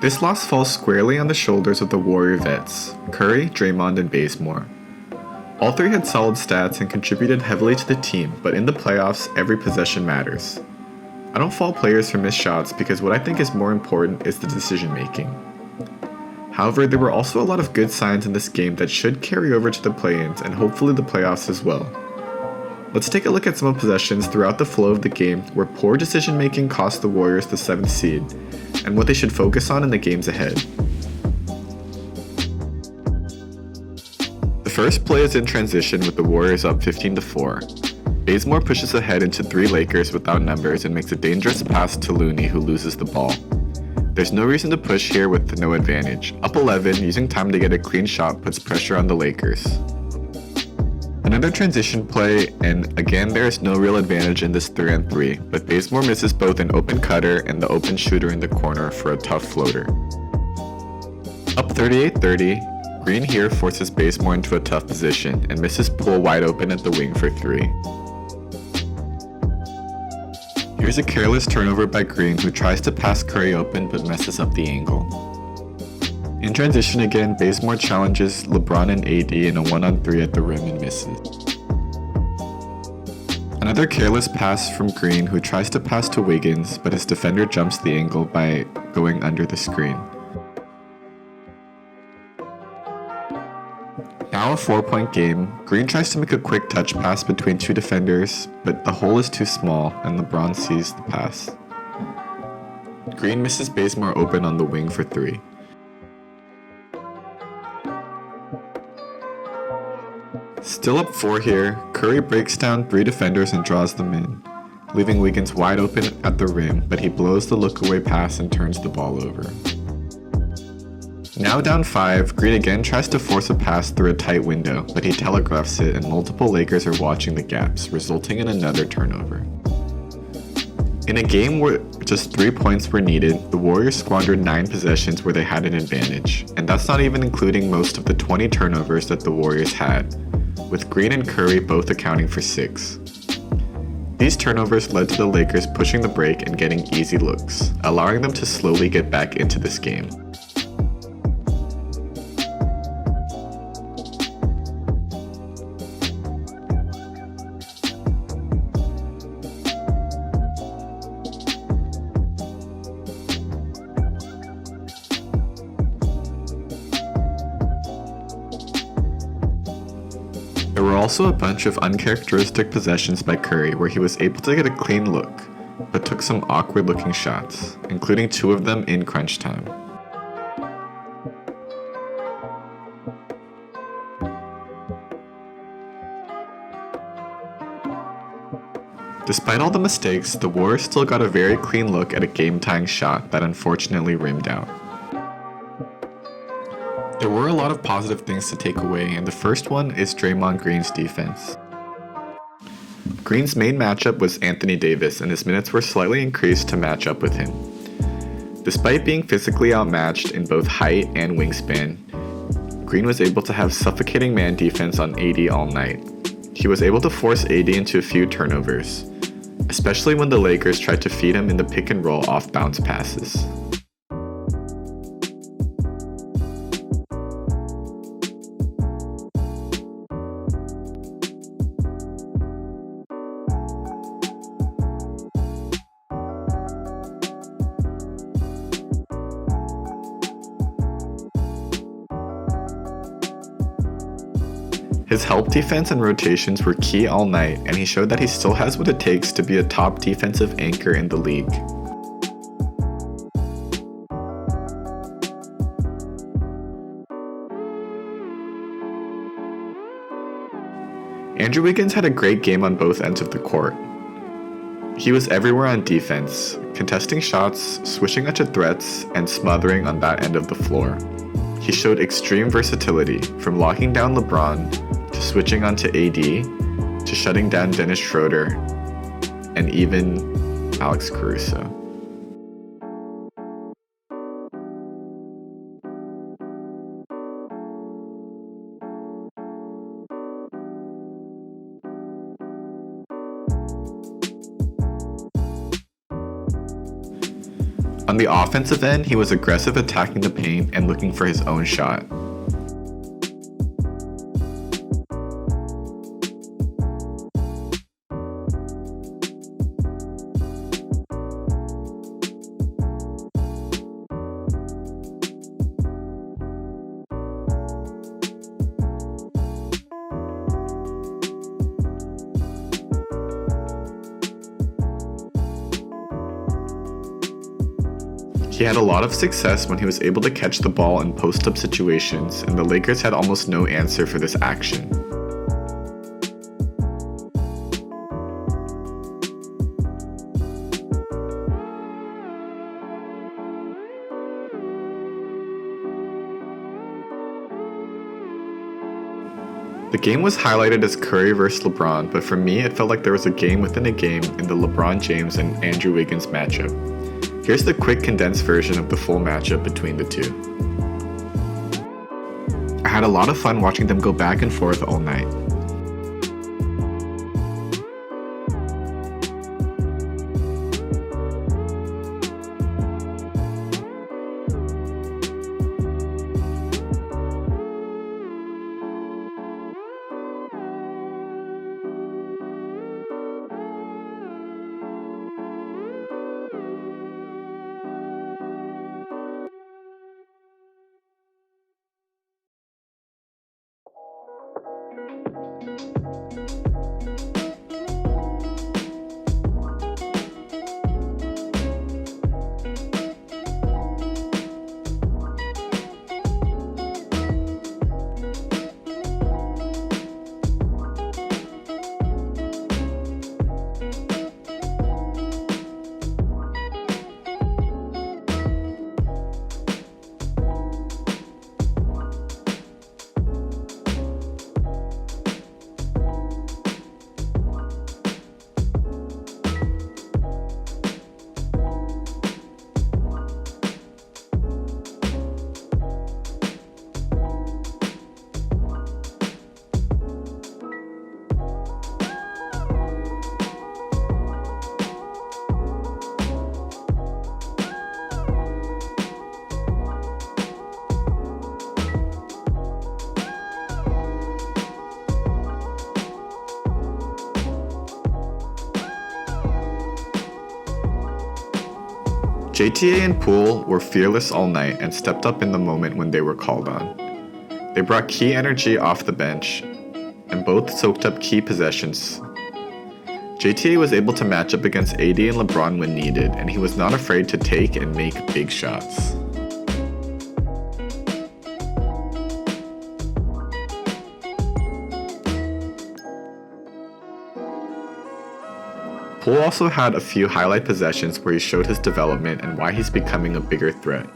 This loss falls squarely on the shoulders of the Warrior vets, Curry, Draymond, and Bazemore. All three had solid stats and contributed heavily to the team, but in the playoffs, every possession matters. I don't fault players for missed shots because what I think is more important is the decision making. However, there were also a lot of good signs in this game that should carry over to the play-ins and hopefully the playoffs as well. Let's take a look at some of possessions throughout the flow of the game where poor decision making cost the Warriors the 7th seed, and what they should focus on in the games ahead. The first play is in transition with the Warriors up 15-4. Bazemore pushes ahead into 3 Lakers without numbers and makes a dangerous pass to Looney, who loses the ball. There's no reason to push here with no advantage. Up 11, using time to get a clean shot puts pressure on the Lakers. Another transition play, and again there is no real advantage in this 3-on-3, but Bazemore misses both an open cutter and the open shooter in the corner for a tough floater. Up 38-30, Green here forces Bazemore into a tough position and misses Poole wide open at the wing for 3. Here's a careless turnover by Green, who tries to pass Curry open but messes up the angle. In transition again, Bazemore challenges LeBron and AD in a 1-on-3 at the rim and misses. Another careless pass from Green, who tries to pass to Wiggins, but his defender jumps the angle by going under the screen. Now a 4-point game, Green tries to make a quick touch pass between 2 defenders, but the hole is too small and LeBron sees the pass. Green misses Bazemore open on the wing for 3. Still up 4 here, Curry breaks down 3 defenders and draws them in, leaving Wiggins wide open at the rim, but he blows the look-away pass and turns the ball over. Now down 5, Green again tries to force a pass through a tight window, but he telegraphs it and multiple Lakers are watching the gaps, resulting in another turnover. In a game where just 3 points were needed, the Warriors squandered 9 possessions where they had an advantage, and that's not even including most of the 20 turnovers that the Warriors had, with Green and Curry both accounting for 6. These turnovers led to the Lakers pushing the break and getting easy looks, allowing them to slowly get back into this game. There were also a bunch of uncharacteristic possessions by Curry where he was able to get a clean look, but took some awkward looking shots, including 2 of them in crunch time. Despite all the mistakes, the Warriors still got a very clean look at a game-tying shot that unfortunately rimmed out. There were a lot of positive things to take away, and the first one is Draymond Green's defense. Green's main matchup was Anthony Davis, and his minutes were slightly increased to match up with him. Despite being physically outmatched in both height and wingspan, Green was able to have suffocating man defense on AD all night. He was able to force AD into a few turnovers, especially when the Lakers tried to feed him in the pick and roll off bounce passes. His help defense and rotations were key all night, and he showed that he still has what it takes to be a top defensive anchor in the league. Andrew Wiggins had a great game on both ends of the court. He was everywhere on defense, contesting shots, switching out to threats, and smothering on that end of the floor. He showed extreme versatility, from locking down LeBron, to switching onto AD, to shutting down Dennis Schroeder, and even Alex Caruso. On the offensive end, he was aggressive attacking the paint and looking for his own shot. He had a lot of success when he was able to catch the ball in post-up situations, and the Lakers had almost no answer for this action. The game was highlighted as Curry vs. LeBron, but for me it felt like there was a game within a game in the LeBron James and Andrew Wiggins matchup. Here's the quick condensed version of the full matchup between the two. I had a lot of fun watching them go back and forth all night. JTA and Poole were fearless all night and stepped up in the moment when they were called on. They brought key energy off the bench, and both soaked up key possessions. JTA was able to match up against AD and LeBron when needed, and he was not afraid to take and make big shots. Poole also had a few highlight possessions where he showed his development and why he's becoming a bigger threat.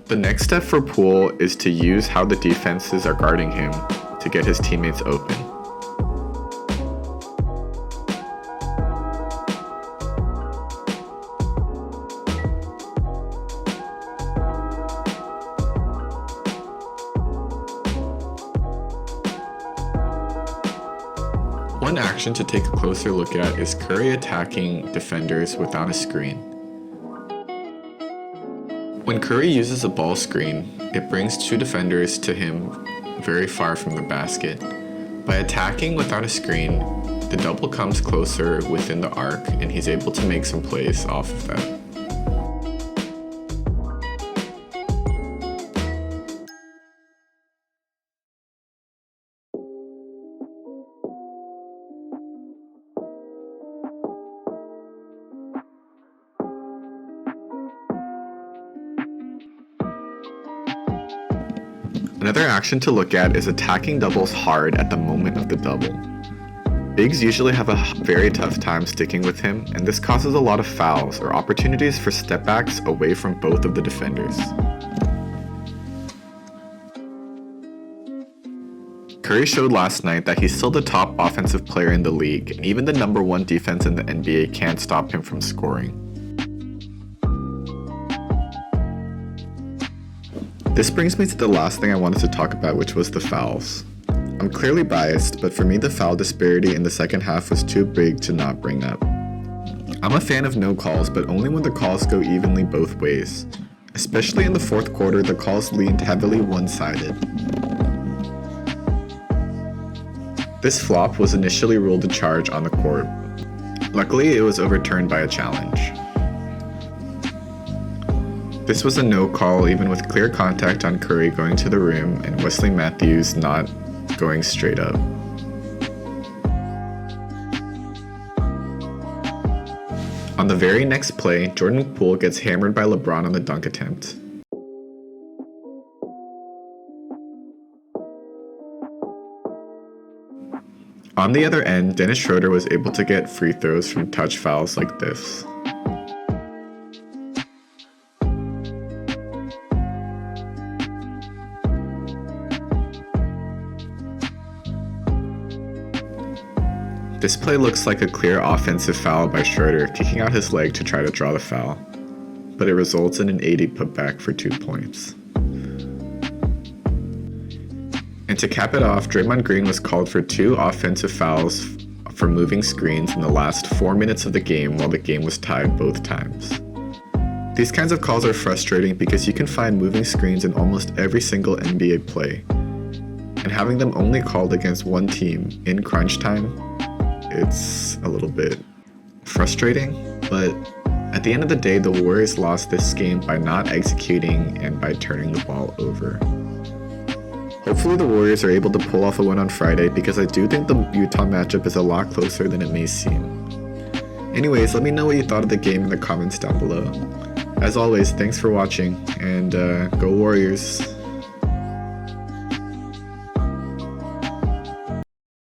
The next step for Poole is to use how the defenses are guarding him to get his teammates open. One action to take a closer look at is Curry attacking defenders without a screen. When Curry uses a ball screen, it brings two defenders to him very far from the basket. By attacking without a screen, the double comes closer within the arc and he's able to make some plays off of that. Another action to look at is attacking doubles hard at the moment of the double. Bigs usually have a very tough time sticking with him, and this causes a lot of fouls or opportunities for stepbacks away from both of the defenders. Curry showed last night that he's still the top offensive player in the league, and even the number 1 defense in the NBA can't stop him from scoring. This brings me to the last thing I wanted to talk about, which was the fouls. I'm clearly biased, but for me the foul disparity in the second half was too big to not bring up. I'm a fan of no calls, but only when the calls go evenly both ways. Especially in the fourth quarter, the calls leaned heavily one-sided. This flop was initially ruled a charge on the court. Luckily, it was overturned by a challenge. This was a no call even with clear contact on Curry going to the rim and Wesley Matthews not going straight up. On the very next play, Poole gets hammered by LeBron on the dunk attempt. On the other end, Dennis Schroeder was able to get free throws from touch fouls like this. This play looks like a clear offensive foul by Schroeder, kicking out his leg to try to draw the foul, but it results in an 80 putback for 2 points. And to cap it off, Draymond Green was called for 2 offensive fouls for moving screens in the last 4 minutes of the game while the game was tied both times. These kinds of calls are frustrating because you can find moving screens in almost every single NBA play, and having them only called against one team in crunch time, it's a little bit frustrating, but at the end of the day, the Warriors lost this game by not executing and by turning the ball over. Hopefully the Warriors are able to pull off a win on Friday because I do think the Utah matchup is a lot closer than it may seem. Anyways, let me know what you thought of the game in the comments down below. As always, thanks for watching, and go Warriors!